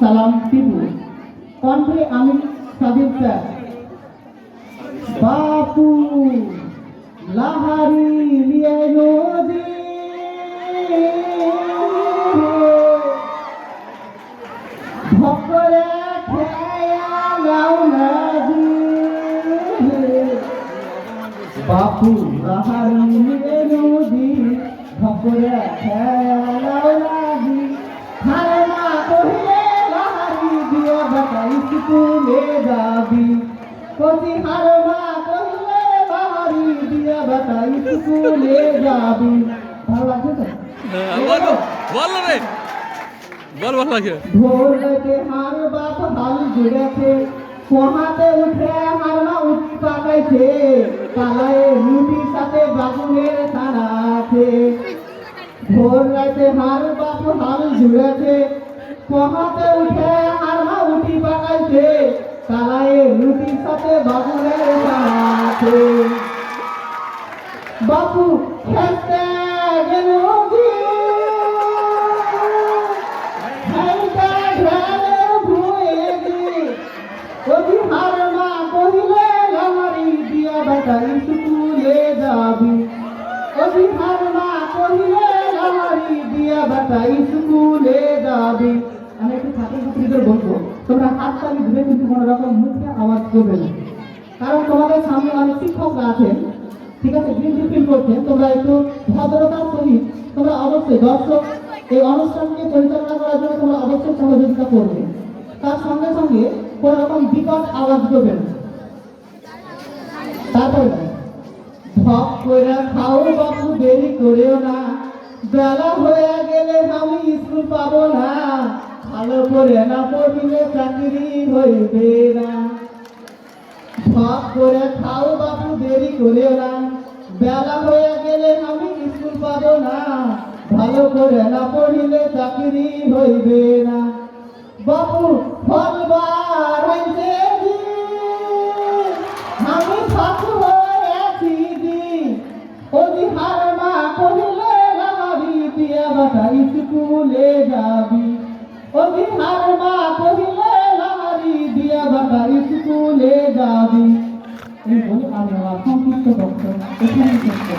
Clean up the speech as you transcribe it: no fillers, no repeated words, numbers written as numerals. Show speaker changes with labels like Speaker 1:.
Speaker 1: সালাম টিপু কণ্ঠে আমি সাবির স্যার। বাপু লাহারি লিয়ে নদী ভক্তরে খেয়া গাও নদী বাপু লাহারি লিয়ে নদী ভক্তরে খেয়া গাও নদী হারে মা কহিলে লাহারি দিয়ে বাটাই স্কুলে যাবি কচি হারে মা কহিলে লাহারি দিয়ে বাটাই স্কুলে যাবি। ভালো লাগছে তো?
Speaker 2: বল রে বল ভালো লাগে।
Speaker 1: ভোর রাতে হার বাপ হাল জুড়েছে পোহাতে উঠে হার মা উঠি পাকাইছে কালায় রুটির সাথে বাগুনের ছানা আছে। ভোর রাতে হার বাপ হাল জুড়েছে পোহাতে উঠে হার মা উঠি পাকাইছে কালায় রুটির সাথে বাগুনের ছানা আছে। বাপু খেতে গেল হার মা কহিলে লাহারি দিয়া বাটাই স্কুলে যাবি অভি হার মা কহিলে লাহারি দিয়া বাটাই স্কুলে যাবি। আমি একটু ছাত্রছাত্রীদের বলবো তোমরা হাত তালি ধরে কিন্তু কোনো রকম মুখে আওয়াজ করবে না, কারণ তোমাদের সামনে অনেক শিক্ষকরা আছেন, ঠিক আছে, গিল্টি ফিল করছেন। তোমরা একটু ভদ্রতার সহিত তোমরা অবশ্যই দর্শক এই অনুষ্ঠানকে পরিচালনা করার জন্য তোমরা অবশ্যই সহযোগিতা করবে। তার সঙ্গে সঙ্গে কোন রকম বিকট আওয়াজ করবেন। তারপরে ভক করে খাও বাপু দেরি করেও না বেলা হয়ে গেলে আমি স্কুল পাবো না ভালো করে না পড়িলে চাকরি হইবে না। ভক করে খাও বাপু দেরি করেও না বেলা হয়ে গেলে আমি স্কুল পাবো না ভালো করে না পড়িলে চাকরি হইবে না। বাপু ফলবার হইছে আমি ছাত্র হয়েছি ওদি হার মা কহিলে লাহারি দিয়া বাটাই স্কুলে যাবি ওদি হার মা কহিলে লাহারি দিয়া বাটাই স্কুলে যাবি। এই বলে আমি আমার সংক্ষিপ্ত বক্তব্য এখানে শেষ করছি।